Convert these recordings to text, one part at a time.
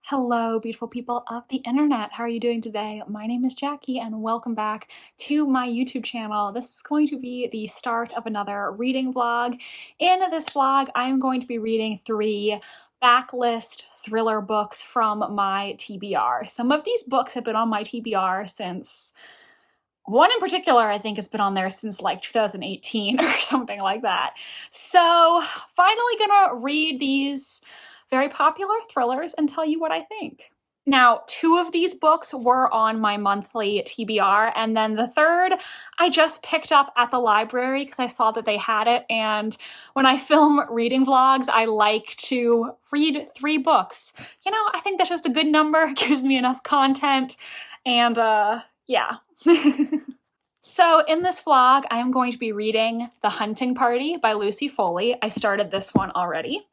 Hello, beautiful people of the internet. How are you doing today? My name is Jackie and welcome back to my YouTube channel. This is going to be the start of another reading vlog. In this vlog, I'm going to be reading 3 backlist thriller books from my TBR. Some of these books have been on my TBR since, one in particular I think has been on there since like 2018 or something like that. So finally gonna read these very popular thrillers and tell you what I think. Now, 2 of these books were on my monthly TBR, and then the third I just picked up at the library because I saw that they had it, and when I film reading vlogs, I like to read 3 books. You know, I think that's just a good number, it gives me enough content, and yeah. So in this vlog, I am going to be reading The Hunting Party by Lucy Foley. I started this one already.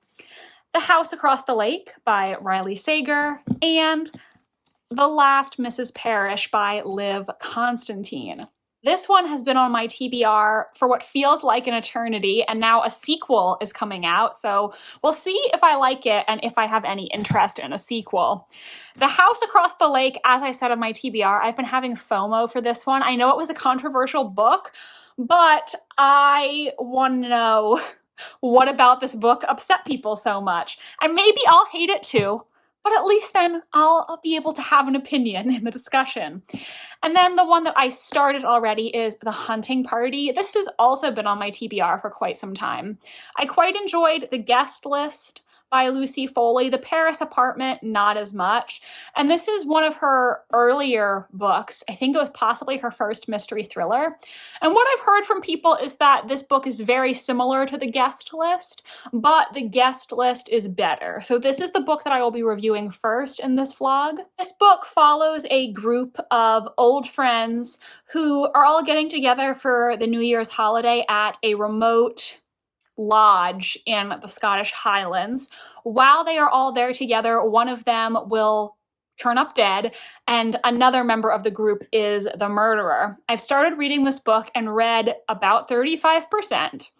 The House Across the Lake by Riley Sager, and The Last Mrs. Parrish by Liv Constantine. This one has been on my TBR for what feels like an eternity, and now a sequel is coming out, so we'll see if I like it and if I have any interest in a sequel. The House Across the Lake, as I said on my TBR, I've been having FOMO for this one. I know it was a controversial book, but I want to know what about this book upset people so much? And maybe I'll hate it too, but at least then I'll be able to have an opinion in the discussion. And then the one that I started already is The Hunting Party. This has also been on my TBR for quite some time. I quite enjoyed The Guest List by Lucy Foley. The Paris Apartment, not as much. And this is one of her earlier books. I think it was possibly her first mystery thriller. And what I've heard from people is that this book is very similar to The Guest List, but The Guest List is better. So this is the book that I will be reviewing first in this vlog. This book follows a group of old friends who are all getting together for the New Year's holiday at a remote lodge in the Scottish Highlands. While they are all there together, one of them will turn up dead, and another member of the group is the murderer. I've started reading this book and read about 35%.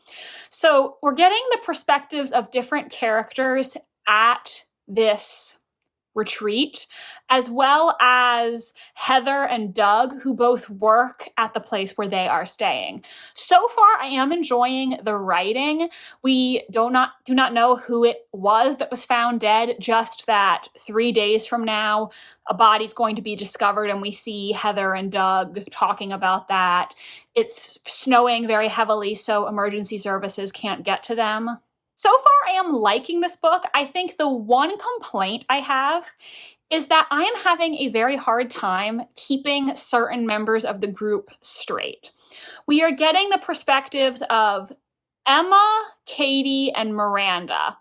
So we're getting the perspectives of different characters at this retreat, as well as Heather and Doug, who both work at the place where they are staying. So far, I am enjoying the writing. We do not know who it was that was found dead, just that 3 days from now, a body's going to be discovered, and we see Heather and Doug talking about that. It's snowing very heavily, so emergency services can't get to them. So far, I am liking this book. I think the one complaint I have is that I am having a very hard time keeping certain members of the group straight. We are getting the perspectives of Emma, Katie, and Miranda.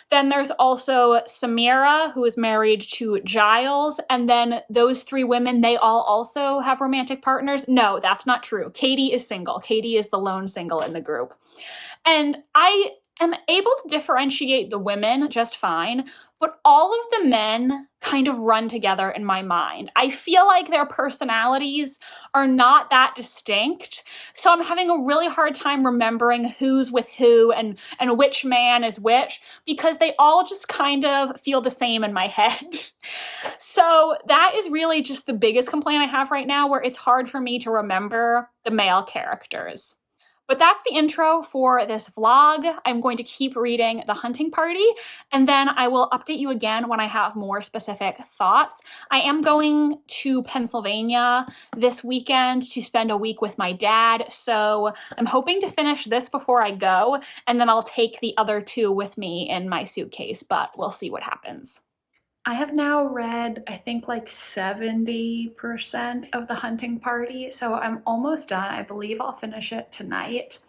Then there's also Samira, who is married to Giles, and then those 3 women, they all also have romantic partners. No, that's not true. Katie is single. Katie is the lone single in the group. And I am able to differentiate the women just fine, but all of the men kind of run together in my mind. I feel like their personalities are not that distinct, so I'm having a really hard time remembering who's with who and which man is which, because they all just kind of feel the same in my head. So that is really just the biggest complaint I have right now, where it's hard for me to remember the male characters. But that's the intro for this vlog. I'm going to keep reading The Hunting Party, and then I will update you again when I have more specific thoughts. I am going to Pennsylvania this weekend to spend a week with my dad, so I'm hoping to finish this before I go, and then I'll take the other 2 with me in my suitcase, but we'll see what happens. I have now read, I think, like 70% of The Hunting Party, so I'm almost done. I believe I'll finish it tonight.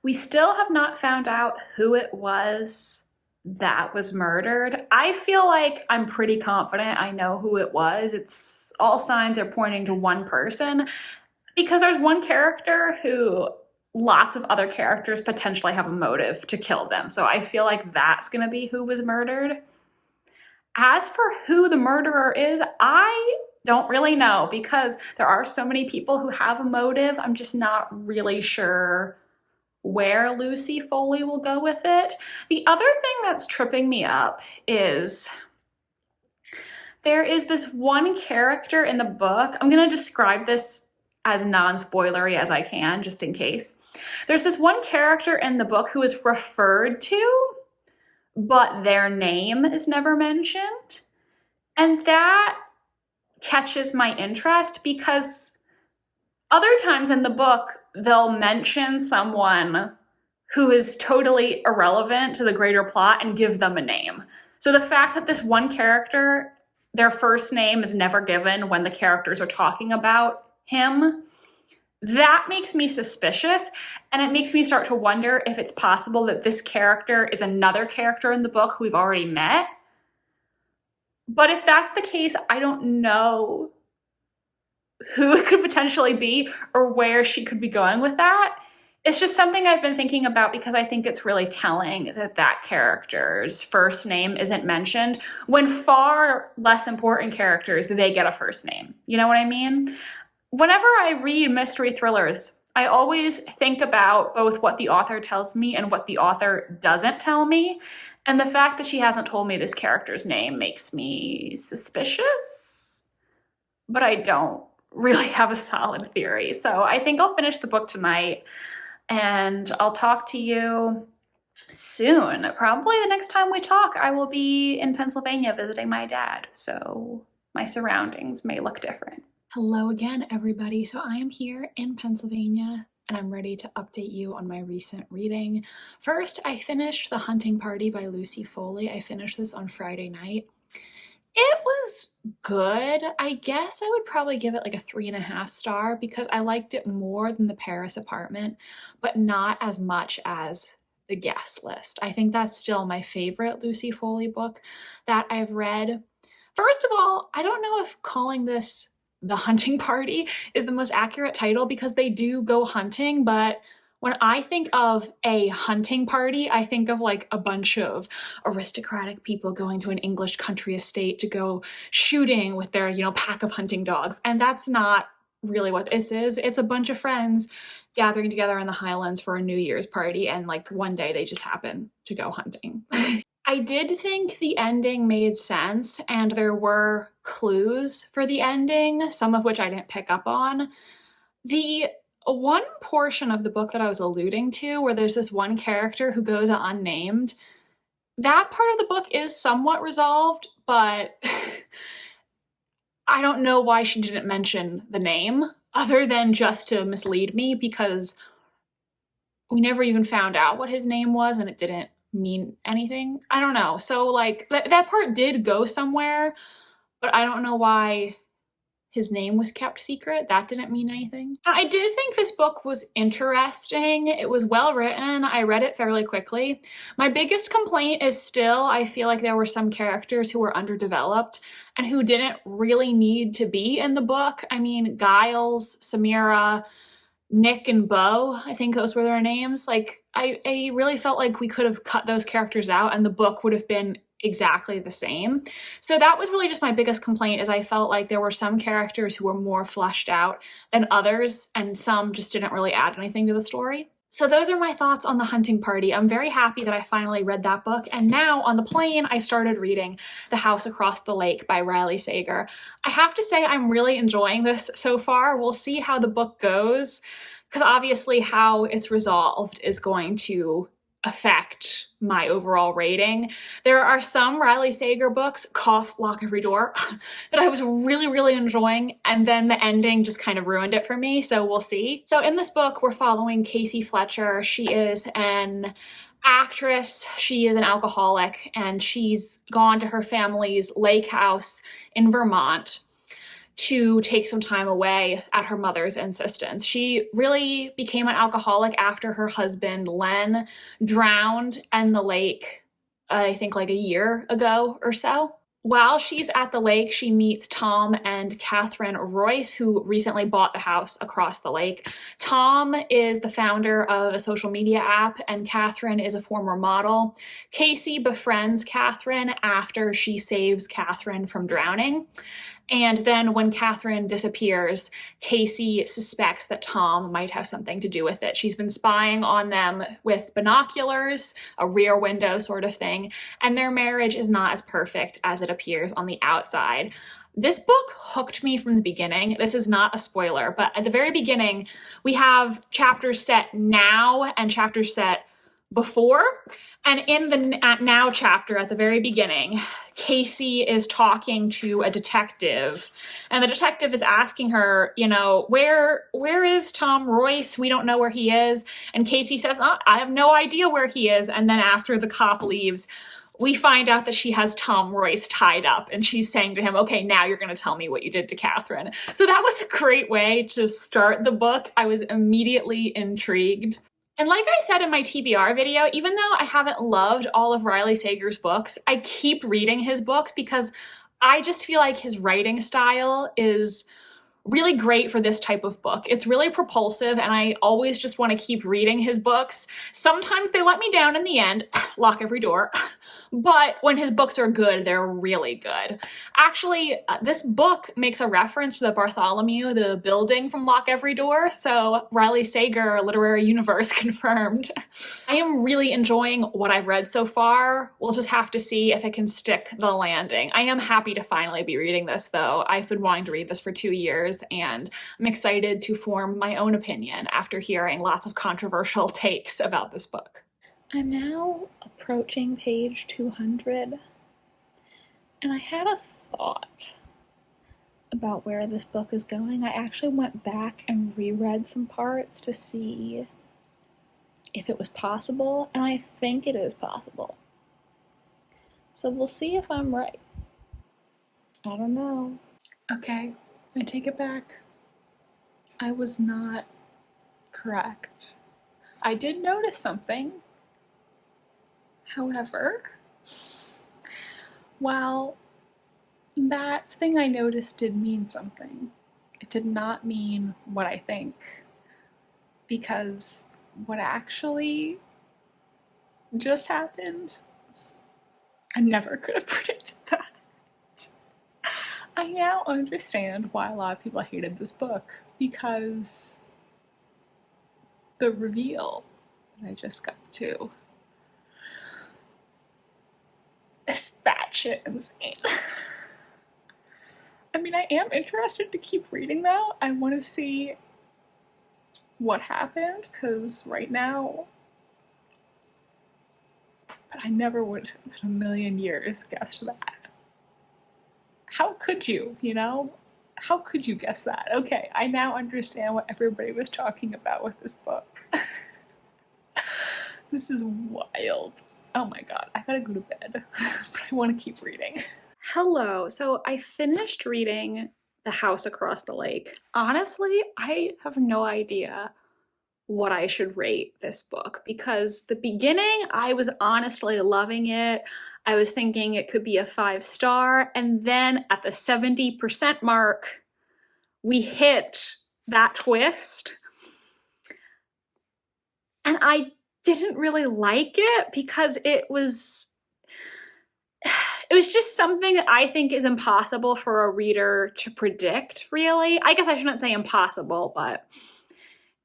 We still have not found out who it was that was murdered. I feel like I'm pretty confident I know who it was. It's all signs are pointing to one person, because there's one character who lots of other characters potentially have a motive to kill them. So I feel like that's gonna be who was murdered. As for who the murderer is, I don't really know, because there are so many people who have a motive. I'm just not really sure where Lucy Foley will go with it. The other thing that's tripping me up is There is this one character in the book. I'm going to describe this as non-spoilery as I can, just in case. There's this one character in the book who is referred to, but their name is never mentioned. And that catches my interest because other times in the book, they'll mention someone who is totally irrelevant to the greater plot and give them a name. So the fact that this one character, their first name is never given when the characters are talking about him, that makes me suspicious, and it makes me start to wonder if it's possible that this character is another character in the book who we've already met. But if that's the case, I don't know who it could potentially be or where she could be going with that. It's just something I've been thinking about because I think it's really telling that that character's first name isn't mentioned when far less important characters, they get a first name. You know what I mean? Whenever I read mystery thrillers, I always think about both what the author tells me and what the author doesn't tell me. And the fact that she hasn't told me this character's name makes me suspicious, but I don't really have a solid theory. So I think I'll finish the book tonight and I'll talk to you soon. Probably the next time we talk, I will be in Pennsylvania visiting my dad. So my surroundings may look different. Hello again, everybody. So I am here in Pennsylvania and I'm ready to update you on my recent reading. First, I finished The Hunting Party by Lucy Foley. I finished this on Friday night. It was good. I guess I would probably give it like a 3.5 star because I liked it more than The Parrish Apartment, but not as much as The Guest List. I think that's still my favorite Lucy Foley book that I've read. First of all, I don't know if calling this The Hunting Party is the most accurate title because they do go hunting, but when I think of a hunting party, I think of like a bunch of aristocratic people going to an English country estate to go shooting with their, pack of hunting dogs. And that's not really what this is. It's a bunch of friends gathering together in the Highlands for a New Year's party. And like one day they just happen to go hunting. I did think the ending made sense and there were clues for the ending, some of which I didn't pick up on. The one portion of the book that I was alluding to, where there's this one character who goes unnamed, that part of the book is somewhat resolved, but I don't know why she didn't mention the name other than just to mislead me because we never even found out what his name was and it didn't mean anything. I don't know. So like that part did go somewhere, but I don't know why his name was kept secret. That didn't mean anything. I did think this book was interesting. It was well written. I read it fairly quickly. My biggest complaint is still, I feel like there were some characters who were underdeveloped and who didn't really need to be in the book. I mean, Giles, Samira, Nick and Bo, I think those were their names. Like, I really felt like we could have cut those characters out and the book would have been exactly the same. So that was really just my biggest complaint, is I felt like there were some characters who were more fleshed out than others, and some just didn't really add anything to the story. So those are my thoughts on The Hunting Party. I'm very happy that I finally read that book, and now on the plane I started reading The House Across the Lake by Riley Sager. I have to say I'm really enjoying this so far. We'll see how the book goes, because obviously how it's resolved is going to affect my overall rating. There are some Riley Sager books, Cough, Lock Every Door, that I was really, really enjoying, and then the ending just kind of ruined it for me, so we'll see. So in this book, we're following Casey Fletcher. She is an actress, she is an alcoholic, and she's gone to her family's lake house in Vermont to take some time away at her mother's insistence. She really became an alcoholic after her husband, Len, drowned in the lake, I think like a year ago or so. While she's at the lake, she meets Tom and Catherine Royce, who recently bought the house across the lake. Tom is the founder of a social media app, and Catherine is a former model. Casey befriends Catherine after she saves Catherine from drowning. And then when Catherine disappears, Casey suspects that Tom might have something to do with it. She's been spying on them with binoculars, a rear window sort of thing, and their marriage is not as perfect as it appears on the outside. This book hooked me from the beginning. This is not a spoiler, but at the very beginning, we have chapters set now and chapters set before. And in the now chapter at the very beginning, Casey is talking to a detective, and the detective is asking her, you know, where is Tom Royce? We don't know where he is. And Casey says, oh, I have no idea where he is. And then after the cop leaves, we find out that she has Tom Royce tied up, and she's saying to him, okay, now you're going to tell me what you did to Catherine. So that was a great way to start the book. I was immediately intrigued. And like I said in my TBR video, even though I haven't loved all of Riley Sager's books, I keep reading his books because I just feel like his writing style is really great for this type of book. It's really propulsive, and I always just want to keep reading his books. Sometimes they let me down in the end, Lock Every Door, but when his books are good, they're really good. Actually, this book makes a reference to the Bartholomew, the building from Lock Every Door, so Riley Sager, Literary Universe confirmed. I am really enjoying what I've read so far. We'll just have to see if it can stick the landing. I am happy to finally be reading this, though. I've been wanting to read this for 2 years, and I'm excited to form my own opinion after hearing lots of controversial takes about this book. I'm now approaching page 200, and I had a thought about where this book is going. I actually went back and reread some parts to see if it was possible, and I think it is possible. So we'll see if I'm right. I don't know. Okay, I take it back. I was not correct. I did notice something. However, while that thing I noticed did mean something, it did not mean what I think, because what actually just happened, I never could have predicted that. I now understand why a lot of people hated this book, because the reveal that I just got to is batshit insane. I mean, I am interested to keep reading though. I want to see what happened, because right now, but I never would in a million years guessed that. How could you, you know? How could you guess that? Okay, I now understand what everybody was talking about with this book. This is wild. Oh my god, I gotta go to bed, but I want to keep reading. Hello, so I finished reading The House Across the Lake. Honestly, I have no idea what I should rate this book, because the beginning, I was honestly loving it. I was thinking it could be a 5-star, and then at the 70% mark, we hit that twist, and I didn't really like it because it was just something that I think is impossible for a reader to predict, really. I guess I shouldn't say impossible, but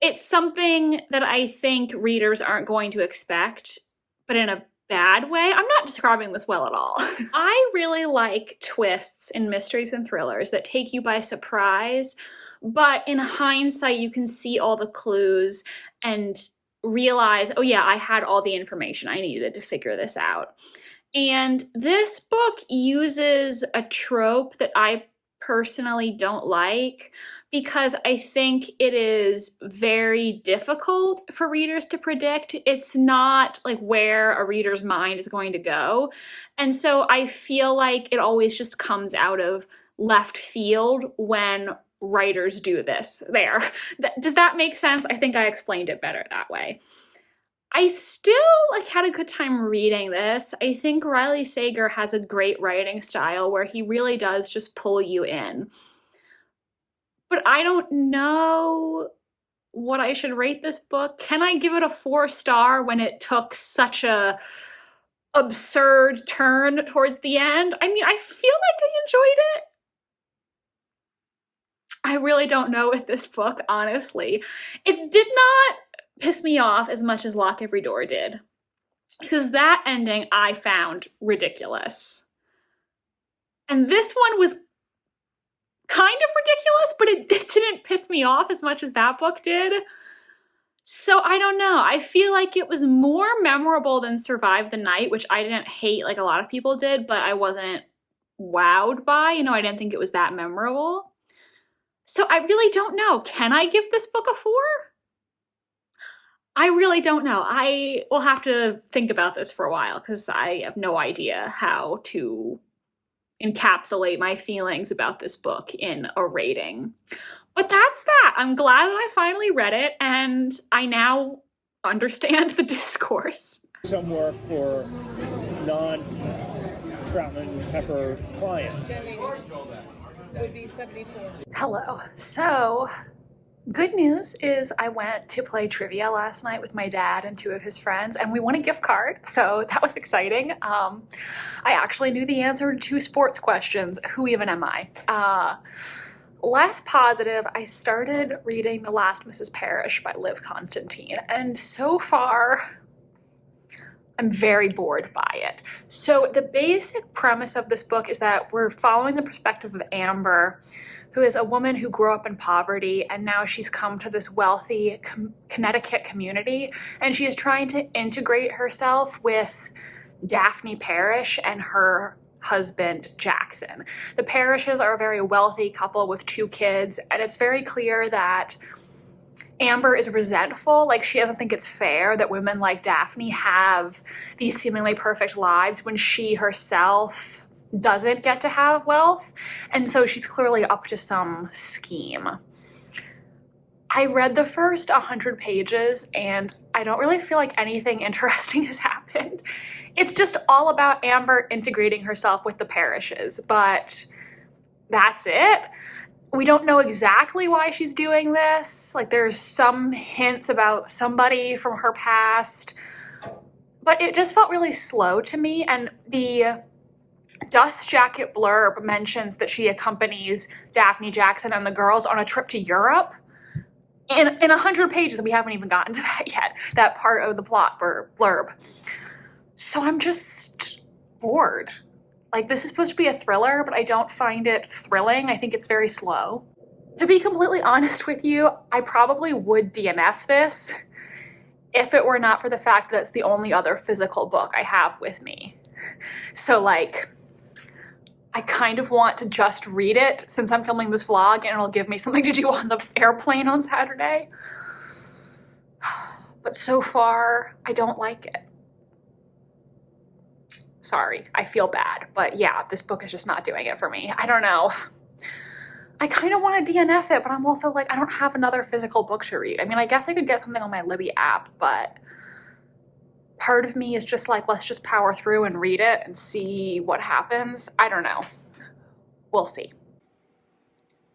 it's something that I think readers aren't going to expect, but in a bad way. I'm not describing this well at all. I really like twists in mysteries and thrillers that take you by surprise, but in hindsight, you can see all the clues and realize, oh yeah, I had all the information I needed to figure this out. And this book uses a trope that I personally don't like, because I think it is very difficult for readers to predict. It's not like where a reader's mind is going to go. And so I feel like it always just comes out of left field when writers do this. There. Does that make sense? I think I explained it better that way. I still had a good time reading this. I think Riley Sager has a great writing style where he really does just pull you in. But I don't know what I should rate this book. Can I give it a 4-star when it took such a absurd turn towards the end? I mean, I feel like I enjoyed it. I really don't know with this book, honestly. It did not piss me off as much as Lock Every Door did, because that ending I found ridiculous. And this one was kind of ridiculous, but it didn't piss me off as much as that book did. So I don't know. I feel like it was more memorable than Survive the Night, which I didn't hate like a lot of people did, but I wasn't wowed by. I didn't think it was that memorable. So I really don't know. Can I give this book a 4? I really don't know. I will have to think about this for a while because I have no idea how to encapsulate my feelings about this book in a rating. But that's that. I'm glad that I finally read it, and I now understand the discourse. Some work for non-Troutman Pepper clients. Would be 74. Hello. So, good news is I went to play trivia last night with my dad and 2 of his friends, and we won a gift card, so that was exciting. I actually knew the answer to 2 sports questions. Who even am I? Less positive, I started reading The Last Mrs. Parrish by Liv Constantine, and so far, I'm very bored by it. So the basic premise of this book is that we're following the perspective of Amber, who is a woman who grew up in poverty, and now she's come to this wealthy Connecticut community, and she is trying to integrate herself with Daphne Parrish and her husband Jackson. The Parrishes are a very wealthy couple with 2 kids, and it's very clear that Amber is resentful. Like, she doesn't think it's fair that women like Daphne have these seemingly perfect lives when she herself doesn't get to have wealth, and so she's clearly up to some scheme. I read the first 100 pages and I don't really feel like anything interesting has happened. It's just all about Amber integrating herself with the Parrishes, but that's it. We don't know exactly why she's doing this. Like, there's some hints about somebody from her past, but it just felt really slow to me. And the Dust Jacket blurb mentions that she accompanies Daphne, Jackson, and the girls on a trip to Europe. In 100 pages, we haven't even gotten to that yet, that part of the plot blurb. So I'm just bored. Like, this is supposed to be a thriller, but I don't find it thrilling. I think it's very slow. To be completely honest with you, I probably would DNF this if it were not for the fact that it's the only other physical book I have with me. So, like, I kind of want to just read it since I'm filming this vlog and it'll give me something to do on the airplane on Saturday. But so far, I don't like it. Sorry, I feel bad, but yeah, this book is just not doing it for me. I don't know. I kind of want to DNF it, but I'm also like, I don't have another physical book to read. I mean, I guess I could get something on my Libby app, but part of me is just like, let's just power through and read it and see what happens. I don't know. We'll see.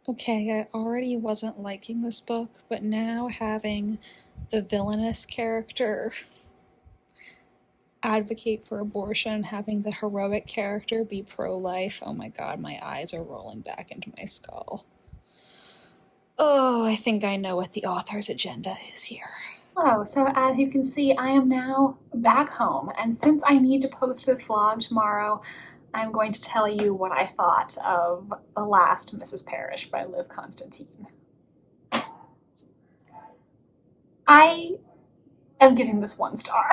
Okay, I already wasn't liking this book, but now having the villainous character advocate for abortion, having the heroic character be pro-life, oh my god, my eyes are rolling back into my skull. Oh, I think I know what the author's agenda is here. Hello, so as you can see, I am now back home, and since I need to post this vlog tomorrow, I'm going to tell you what I thought of The Last Mrs. Parrish by Liv Constantine. I am giving this 1 star.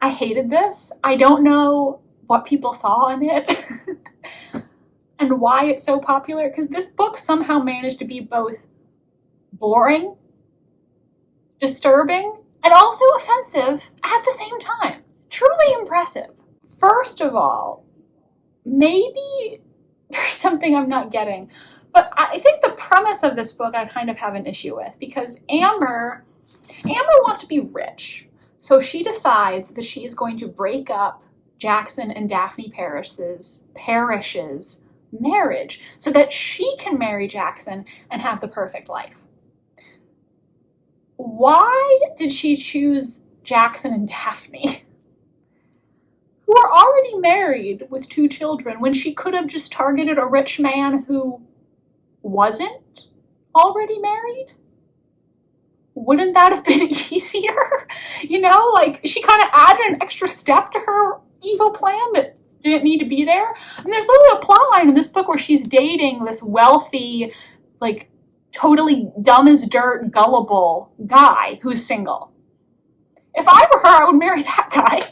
I hated this. I don't know what people saw in it and why it's so popular, because this book somehow managed to be both boring, disturbing, and also offensive at the same time. Truly impressive. First of all, maybe there's something I'm not getting, but I think the premise of this book I kind of have an issue with, because Amber wants to be rich. So she decides that she is going to break up Jackson and Daphne Parrish's marriage so that she can marry Jackson and have the perfect life. Why did she choose Jackson and Daphne, who are already married with 2 children, when she could have just targeted a rich man who wasn't already married? Wouldn't that have been easier? You know, like, she kind of added an extra step to her evil plan that didn't need to be there. And there's literally a plot line in this book where she's dating this wealthy, like, totally dumb as dirt, gullible guy who's single. If I were her, I would marry that guy.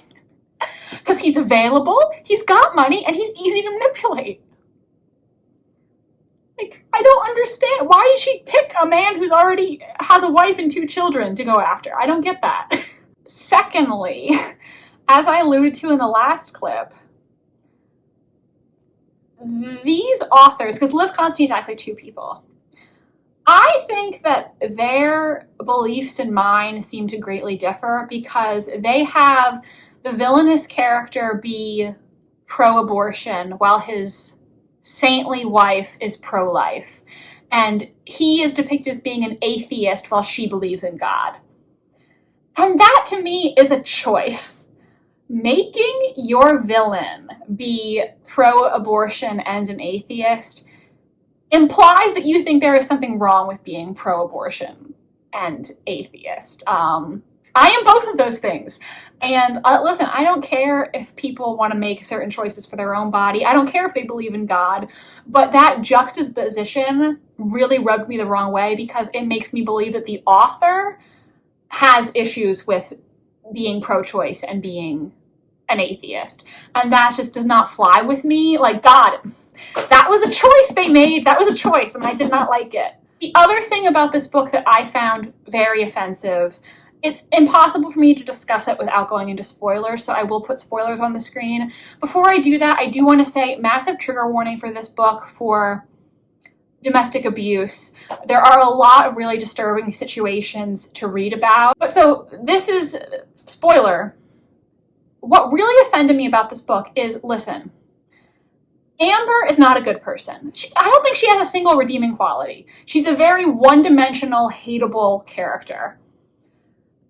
Because he's available, he's got money, and he's easy to manipulate. Like, I don't understand. Why did she pick a man who's already has a wife and 2 children to go after? I don't get that. Secondly, as I alluded to in the last clip, these authors, because Liv Constantine is actually 2 people, I think that their beliefs and mine seem to greatly differ because they have the villainous character be pro-abortion while his saintly wife is pro-life. And he is depicted as being an atheist while she believes in God. And that to me is a choice. Making your villain be pro-abortion and an atheist implies that you think there is something wrong with being pro-abortion and atheist. I am both of those things. And listen, I don't care if people want to make certain choices for their own body. I don't care if they believe in God. But that juxtaposition really rubbed me the wrong way because it makes me believe that the author has issues with being pro-choice and being an atheist. And that just does not fly with me. Like, God, that was a choice they made. That was a choice, and I did not like it. The other thing about this book that I found very offensive, it's impossible for me to discuss it without going into spoilers, so I will put spoilers on the screen. Before I do that, I do want to say massive trigger warning for this book for domestic abuse. There are a lot of really disturbing situations to read about. But so this is, spoiler, what really offended me about this book is, listen, Amber is not a good person. I don't think she has a single redeeming quality. She's a very one-dimensional, hateable character.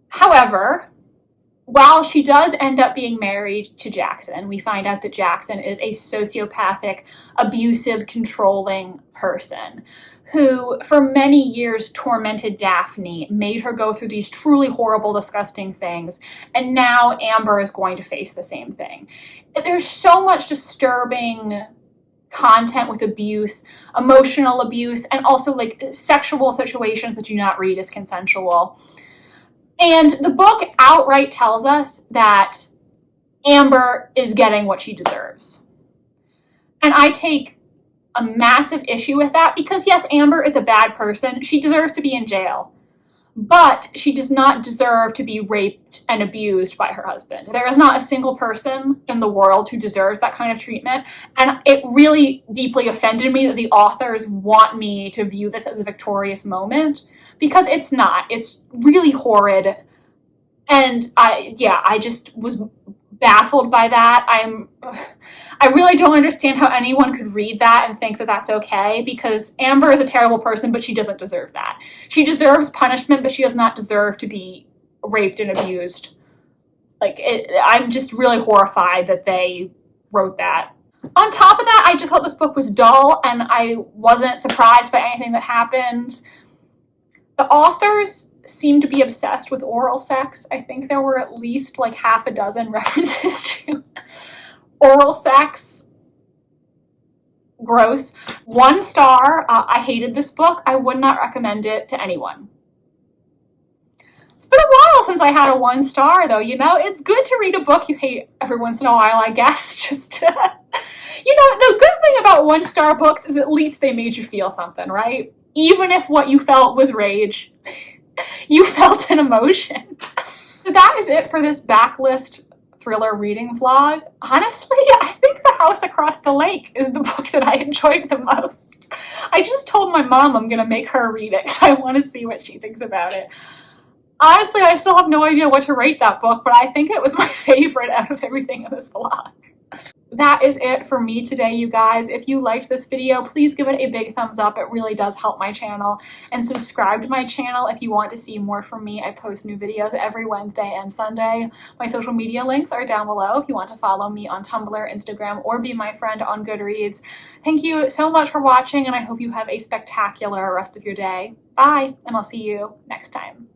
However, while she does end up being married to Jackson, we find out that Jackson is a sociopathic, abusive, controlling person who for many years tormented Daphne, made her go through these truly horrible, disgusting things, and now Amber is going to face the same thing. There's so much disturbing content with abuse, emotional abuse, and also like sexual situations that do not read as consensual. And the book outright tells us that Amber is getting what she deserves. And I take a massive issue with that because, yes, Amber is a bad person. She deserves to be in jail. But she does not deserve to be raped and abused by her husband. There is not a single person in the world who deserves that kind of treatment. And it really deeply offended me that the authors want me to view this as a victorious moment, because it's not. It's really horrid. And I just was baffled by that. I really don't understand how anyone could read that and think that that's okay, because Amber is a terrible person, but she doesn't deserve that. She deserves punishment, but she does not deserve to be raped and abused. I'm just really horrified that they wrote that. On top of that, I just thought this book was dull, and I wasn't surprised by anything that happened. The authors seem to be obsessed with oral sex. I think there were at least like half a dozen references to oral sex. Gross. 1 star. I hated this book. I would not recommend it to anyone. It's been a while since I had a 1 star, though. You know, it's good to read a book you hate every once in a while, I guess. Just, you know, the good thing about 1 star books is at least they made you feel something, right? Even if what you felt was rage, you felt an emotion. So that is it for this Backlist thriller reading vlog. Honestly, I think The House Across the Lake is the book that I enjoyed the most. I just told my mom I'm gonna make her read it because I want to see what she thinks about it. Honestly, I still have no idea what to rate that book, but I think it was my favorite out of everything in this vlog. That is it for me today, you guys. If you liked this video, please give it a big thumbs up. It really does help my channel. And subscribe to my channel if you want to see more from me. I post new videos every Wednesday and Sunday. My social media links are down below if you want to follow me on Tumblr, Instagram, or be my friend on Goodreads. Thank you so much for watching, and I hope you have a spectacular rest of your day. Bye, and I'll see you next time.